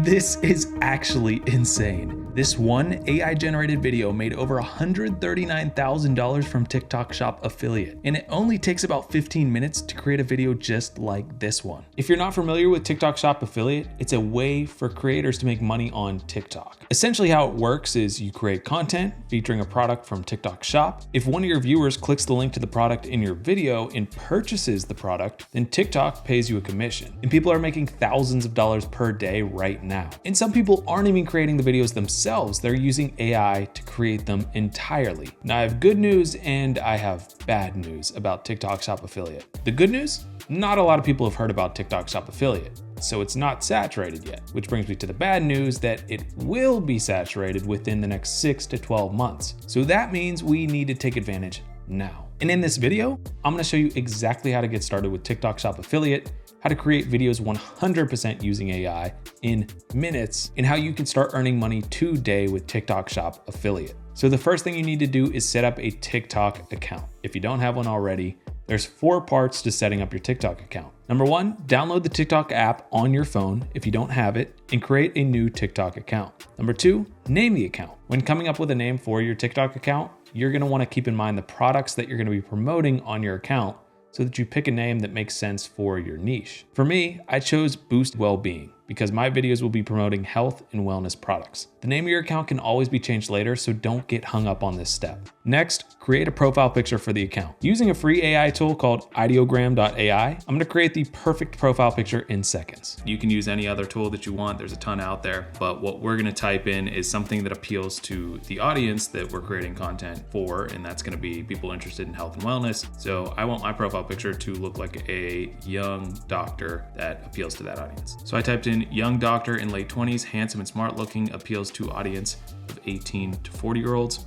This is actually insane. This one AI generated video made over $139,000 from TikTok Shop affiliate, and it only takes about 15 minutes to create a video just like this one. If you're not familiar with TikTok Shop affiliate, it's a way for creators to make money on TikTok. Essentially how it works is you create content featuring a product from TikTok Shop. If one of your viewers clicks the link to the product in your video and purchases the product, then TikTok pays you a commission. And people are making thousands of dollars per day right now. And some people aren't even creating the videos themselves. They're using AI to create them entirely. Now I have good news and I have bad news about TikTok Shop affiliate. The good news? Not a lot of people have heard about TikTok Shop affiliate, so it's not saturated yet, which brings me to the bad news that it will be saturated within the next 6 to 12 months. So that means we need to take advantage now. And in this video, I'm gonna show you exactly how to get started with TikTok Shop affiliate, how to create videos 100% using AI in minutes, and how you can start earning money today with TikTok Shop affiliate. So the first thing you need to do is set up a TikTok account. If you don't have one already, there's 4 parts to setting up your TikTok account. Number 1, download the TikTok app on your phone if you don't have it and create a new TikTok account. Number 2, name the account. When coming up with a name for your TikTok account, you're gonna wanna keep in mind the products that you're gonna be promoting on your account so that you pick a name that makes sense for your niche. For me, I chose Boost Wellbeing because my videos will be promoting health and wellness products. The name of your account can always be changed later, so don't get hung up on this step. Next, create a profile picture for the account. Using a free AI tool called ideogram.ai, I'm gonna create the perfect profile picture in seconds. You can use any other tool that you want, there's a ton out there, but what we're gonna type in is something that appeals to the audience that we're creating content for, and that's gonna be people interested in health and wellness. So I want my profile picture to look like a young doctor that appeals to that audience. So I typed in young doctor in late 20s, handsome and smart looking, appeals to audience of 18 to 40-year-olds.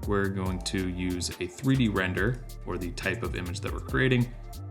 We're going to use a 3D render for the type of image that we're creating,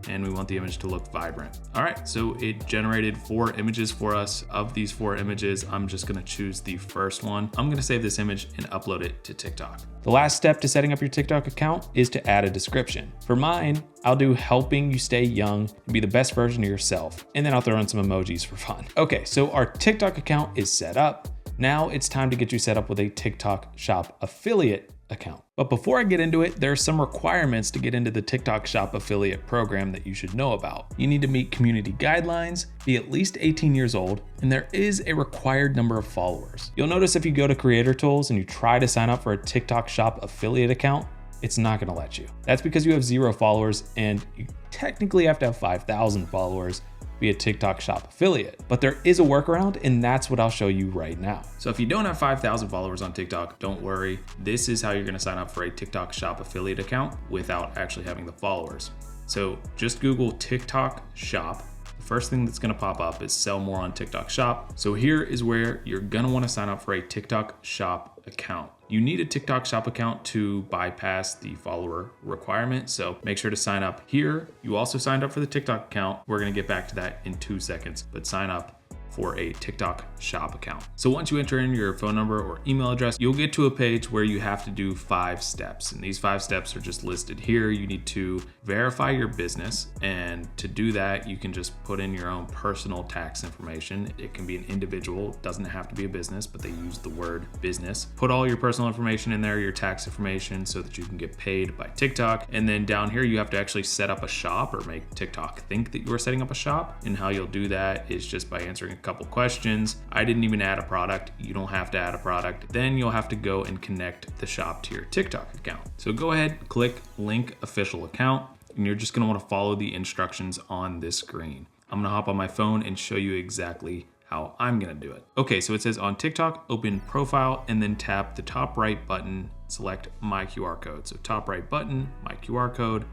and we want the image to look vibrant. All right, so it generated 4 images for us. Of these 4 images, I'm just gonna choose the first one. I'm gonna save this image and upload it to TikTok. The last step to setting up your TikTok account is to add a description. For mine, I'll do helping you stay young and be the best version of yourself, and then I'll throw in some emojis for fun. Okay, so our TikTok account is set up. Now it's time to get you set up with a TikTok Shop affiliate account. But before I get into it, there are some requirements to get into the TikTok Shop affiliate program that you should know about. You need to meet community guidelines, be at least 18 years old, and there is a required number of followers. You'll notice if you go to Creator Tools and you try to sign up for a TikTok Shop affiliate account, it's not gonna let you. That's because you have 0 followers and you technically have to have 5,000 followers be a TikTok Shop affiliate. But there is a workaround, and that's what I'll show you right now. So if you don't have 5,000 followers on TikTok, don't worry. This is how you're gonna sign up for a TikTok Shop affiliate account without actually having the followers. So just Google TikTok Shop. The first thing that's gonna pop up is sell more on TikTok Shop. So here is where you're gonna wanna sign up for a TikTok Shop account. You need a TikTok Shop account to bypass the follower requirement, so make sure to sign up here. You also signed up for the TikTok account. We're gonna get back to that in 2 seconds, but sign up for a TikTok Shop account. So once you enter in your phone number or email address, you'll get to a page where you have to do 5 steps. And these 5 steps are just listed here. You need to verify your business. And to do that, you can just put in your own personal tax information. It can be an individual, it doesn't have to be a business, but they use the word business. Put all your personal information in there, your tax information, so that you can get paid by TikTok. And then down here, you have to actually set up a shop or make TikTok think that you are setting up a shop. And how you'll do that is just by answering a couple questions. I didn't even add a product. You don't have to add a product. Then you'll have to go and connect the shop to your TikTok account. So go ahead, click link official account, and you're just gonna wanna follow the instructions on this screen. I'm gonna hop on my phone and show you exactly how I'm gonna do it. Okay, so it says on TikTok, open profile, and then tap the top right button, select my QR code. So top right button, my QR code,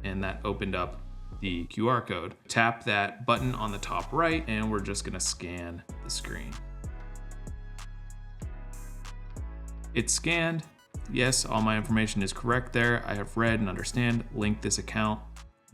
and that opened up the QR code. Tap that button on the top right, and we're just gonna scan the screen. It's scanned. Yes, all my information is correct there. I have read and understand, link this account.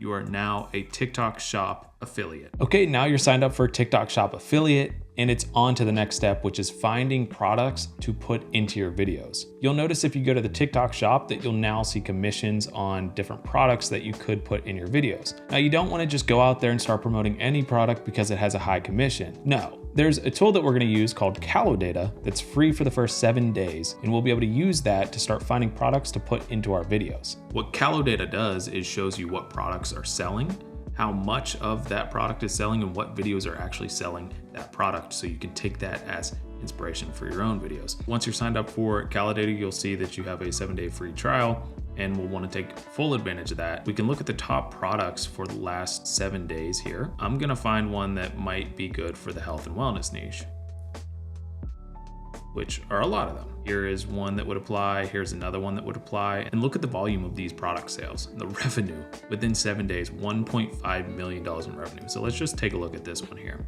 You are now a TikTok Shop affiliate. Okay, now you're signed up for TikTok Shop affiliate, and it's on to the next step, which is finding products to put into your videos. You'll notice if you go to the TikTok shop that you'll now see commissions on different products that you could put in your videos. Now, you don't want to just go out there and start promoting any product because it has a high commission. No. There's a tool that we're going to use called CaloData that's free for the first 7 days, and we'll be able to use that to start finding products to put into our videos. What CaloData does is shows you what products are selling, how much of that product is selling, and what videos are actually selling that product, so you can take that as inspiration for your own videos. Once you're signed up for CaloData, you'll see that you have a 7-day free trial, and we'll want to take full advantage of that. We can look at the top products for the last 7 days here. I'm gonna find one that might be good for the health and wellness niche, which are a lot of them. Here is one that would apply, here's another one that would apply, and look at the volume of these product sales. The revenue within 7 days, $1.5 million in revenue. So let's just take a look at this one here.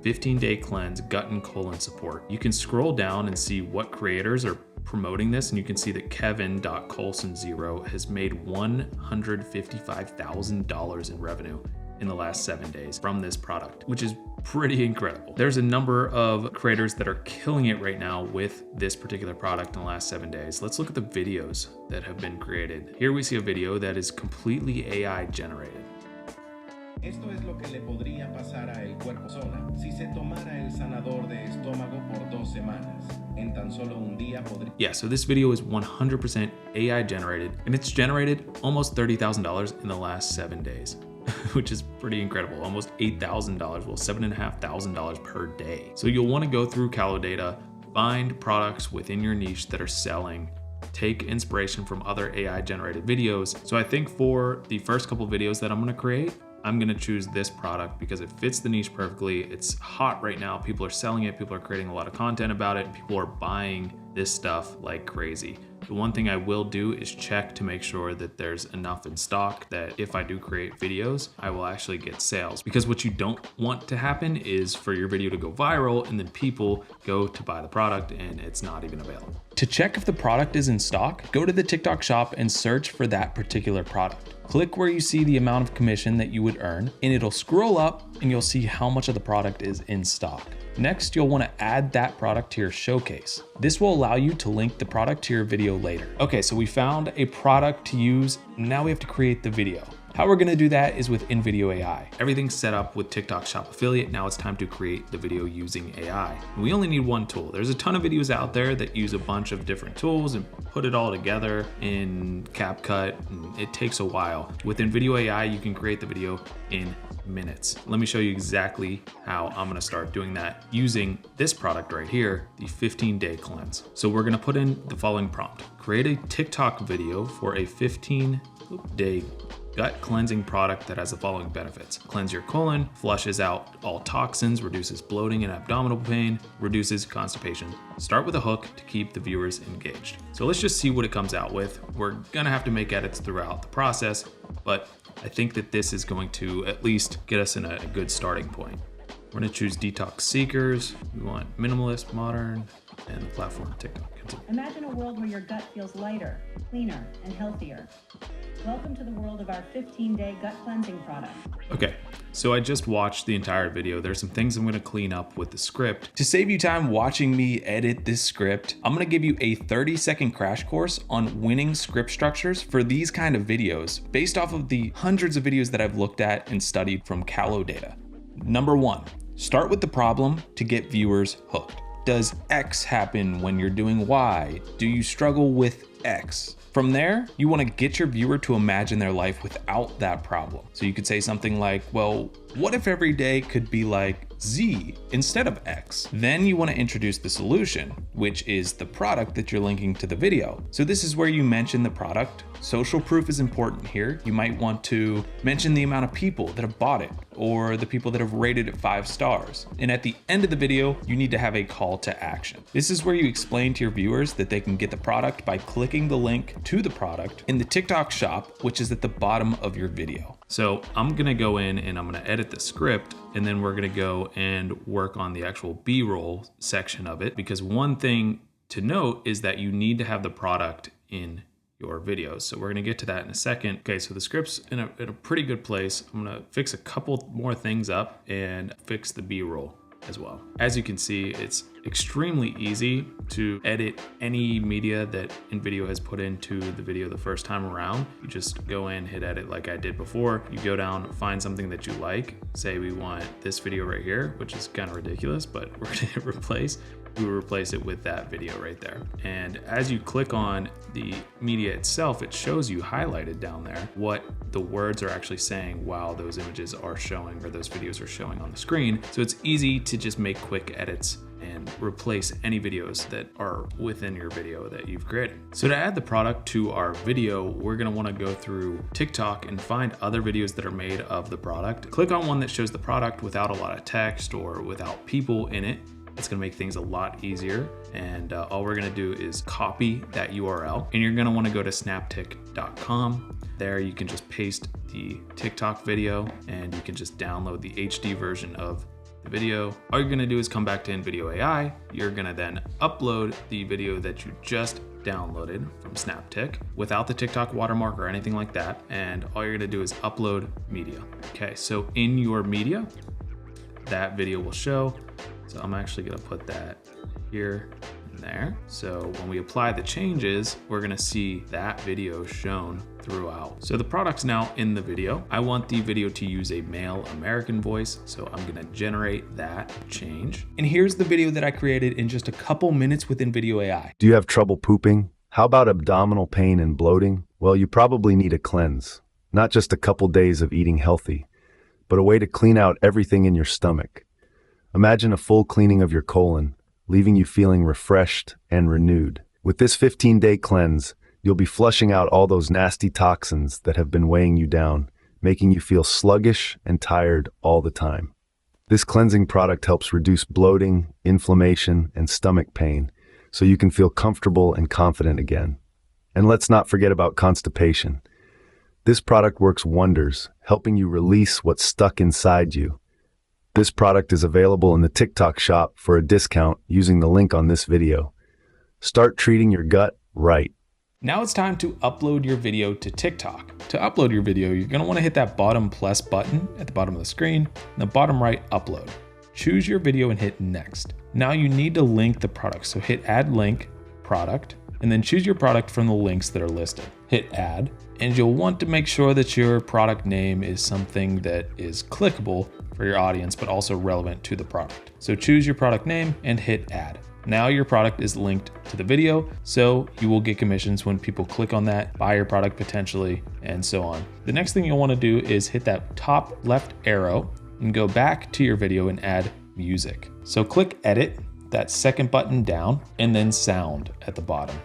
15-day cleanse, gut and colon support. You can scroll down and see what creators are promoting this, and you can see that Kevin.Colson0 has made $155,000 in revenue in the last 7 days from this product, which is pretty incredible. There's a number of creators that are killing it right now with this particular product in the last 7 days. Let's look at the videos that have been created. Here we see a video that is completely AI generated. Esto es lo que le podría pasar a El Cuerpo Sola si se tomara el sanador de estómago por 2 semanas. En tan solo un día podría... Yeah, so this video is 100% AI generated, and it's generated almost $30,000 in the last 7 days, which is pretty incredible. Almost $8,000, well, $7,500 per day. So you'll want to go through CaloData, find products within your niche that are selling, take inspiration from other AI generated videos. So I think for the first couple videos that I'm going to create, I'm gonna choose this product because it fits the niche perfectly. It's hot right now. People are selling it. People are creating a lot of content about it. People are buying this stuff like crazy. The one thing I will do is check to make sure that there's enough in stock that if I do create videos, I will actually get sales. Because what you don't want to happen is for your video to go viral and then people go to buy the product and it's not even available. To check if the product is in stock, go to the TikTok shop and search for that particular product. Click where you see the amount of commission that you would earn, and it'll scroll up and you'll see how much of the product is in stock. Next, you'll want to add that product to your showcase. This will allow you to link the product to your video later. Okay, so we found a product to use. Now we have to create the video. How we're gonna do that is with InVideo AI. Everything's set up with TikTok Shop Affiliate. Now it's time to create the video using AI. And we only need one tool. There's a ton of videos out there that use a bunch of different tools and put it all together in CapCut, and it takes a while. With InVideo AI, you can create the video in minutes. Let me show you exactly how I'm gonna start doing that using this product right here, the 15-day cleanse. So we're gonna put in the following prompt. Create a TikTok video for a 15-day gut cleansing product that has the following benefits. Cleanse your colon, flushes out all toxins, reduces bloating and abdominal pain, reduces constipation. Start with a hook to keep the viewers engaged. So let's just see what it comes out with. We're gonna have to make edits throughout the process, but I think that this is going to at least get us in a good starting point. We're gonna choose detox seekers. We want minimalist, modern, and the platform TikTok. Imagine a world where your gut feels lighter, cleaner, and healthier. Welcome to the world of our 15-day gut cleansing product. Okay, so I just watched the entire video. There's some things I'm gonna clean up with the script. To save you time watching me edit this script, I'm gonna give you a 30-second crash course on winning script structures for these kind of videos based off of the hundreds of videos that I've looked at and studied from CaloData. Number 1, start with the problem to get viewers hooked. Does X happen when you're doing Y? Do you struggle with X? From there, you want to get your viewer to imagine their life without that problem. So you could say something like, well, what if every day could be like Z instead of X? Then you want to introduce the solution, which is the product that you're linking to the video. So this is where you mention the product. Social proof is important here. You might want to mention the amount of people that have bought it or the people that have rated it 5 stars. And at the end of the video, you need to have a call to action. This is where you explain to your viewers that they can get the product by clicking the link to the product in the TikTok shop, which is at the bottom of your video. So I'm gonna go in and I'm gonna edit the script, and then we're gonna go and work on the actual B-roll section of it, because one thing to note is that you need to have the product in your videos. So we're gonna get to that in a second. Okay, so the script's in a pretty good place. I'm gonna fix a couple more things up and fix the B-roll as well. As you can see, it's extremely easy to edit any media that InVideo has put into the video the first time around. You just go in, hit edit like I did before. You go down, find something that you like. Say we want this video right here, which is kind of ridiculous, but we're gonna hit replace. We will replace it with that video right there. And as you click on the media itself, it shows you highlighted down there what the words are actually saying while those images are showing or those videos are showing on the screen. So it's easy to just make quick edits and replace any videos that are within your video that you've created. So to add the product to our video, we're gonna wanna go through TikTok and find other videos that are made of the product. Click on one that shows the product without a lot of text or without people in it. It's gonna make things a lot easier. And all we're gonna do is copy that URL, and you're gonna wanna go to snaptik.com. There you can just paste the TikTok video and you can just download the HD version of the video. All you're gonna do is come back to InVideo AI. You're gonna then upload the video that you just downloaded from Snaptik without the TikTok watermark or anything like that. And all you're gonna do is upload media. Okay, so in your media, that video will show. So I'm actually gonna put that here and there. So when we apply the changes, we're gonna see that video shown throughout. So the product's now in the video. I want the video to use a male American voice, so I'm gonna generate that change. And here's the video that I created in just a couple minutes with InVideo AI. Do you have trouble pooping? How about abdominal pain and bloating? Well, you probably need a cleanse. Not just a couple days of eating healthy, but a way to clean out everything in your stomach. Imagine a full cleaning of your colon, leaving you feeling refreshed and renewed. With this 15-day cleanse, you'll be flushing out all those nasty toxins that have been weighing you down, making you feel sluggish and tired all the time. This cleansing product helps reduce bloating, inflammation, and stomach pain, so you can feel comfortable and confident again. And let's not forget about constipation. This product works wonders, helping you release what's stuck inside you. This product is available in the TikTok shop for a discount using the link on this video. Start treating your gut right. Now it's time to upload your video to TikTok. To upload your video, you're gonna wanna hit that bottom plus button at the bottom of the screen, and the bottom right, upload. Choose your video and hit next. Now you need to link the product, so hit add link, product, and then choose your product from the links that are listed. Hit add, and you'll want to make sure that your product name is something that is clickable for your audience, but also relevant to the product. So choose your product name and hit add. Now your product is linked to the video, so you will get commissions when people click on that, buy your product potentially, and so on. The next thing you'll want to do is hit that top left arrow and go back to your video and add music. So click edit, that second button down, and then sound at the bottom.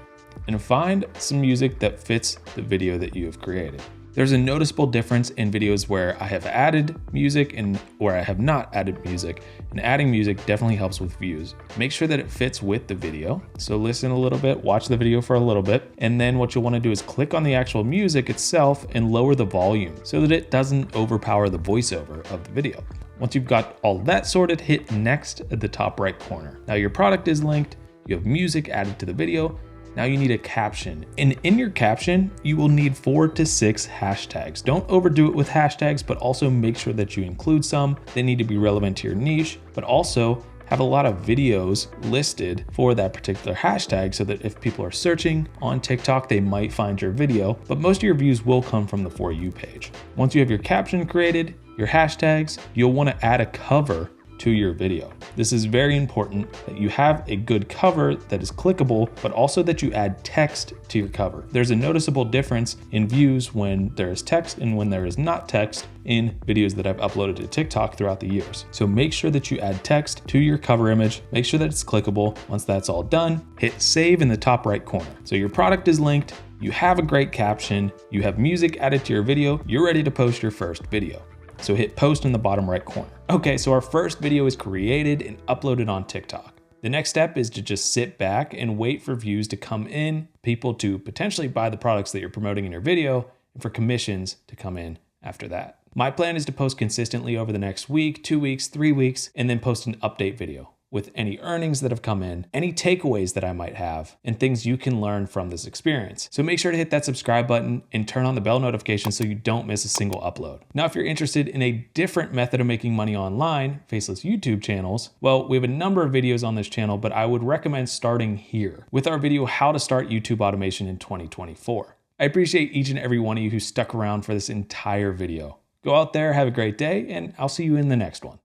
And find some music that fits the video that you have created. There's a noticeable difference in videos where I have added music and where I have not added music, and adding music definitely helps with views. Make sure that it fits with the video. So listen a little bit, watch the video for a little bit, and then what you'll want to do is click on the actual music itself and lower the volume so that it doesn't overpower the voiceover of the video. Once you've got all that sorted, hit next at the top right corner. Now your product is linked, you have music added to the video. Now you need a caption, and in your caption, you will need 4 to 6 hashtags. Don't overdo it with hashtags, but also make sure that you include some. They need to be relevant to your niche, but also have a lot of videos listed for that particular hashtag so that if people are searching on TikTok, they might find your video, but most of your views will come from the For You page. Once you have your caption created, your hashtags, you'll want to add a cover to your video. This is very important that you have a good cover that is clickable, but also that you add text to your cover. There's a noticeable difference in views when there is text and when there is not text in videos that I've uploaded to TikTok throughout the years. So make sure that you add text to your cover image, make sure that it's clickable. Once that's all done, hit save in the top right corner. So your product is linked, you have a great caption, you have music added to your video, you're ready to post your first video. So hit post in the bottom right corner. Okay, so our first video is created and uploaded on TikTok. The next step is to just sit back and wait for views to come in, people to potentially buy the products that you're promoting in your video, and for commissions to come in after that. My plan is to post consistently over the next week, 2 weeks, 3 weeks, and then post an update video. with any earnings that have come in, any takeaways that I might have, and things you can learn from this experience. So make sure to hit that subscribe button and turn on the bell notification so you don't miss a single upload. Now, if you're interested in a different method of making money online, faceless YouTube channels, well, we have a number of videos on this channel, but I would recommend starting here with our video, How to Start YouTube Automation in 2024. I appreciate each and every one of you who stuck around for this entire video. Go out there, have a great day, and I'll see you in the next one.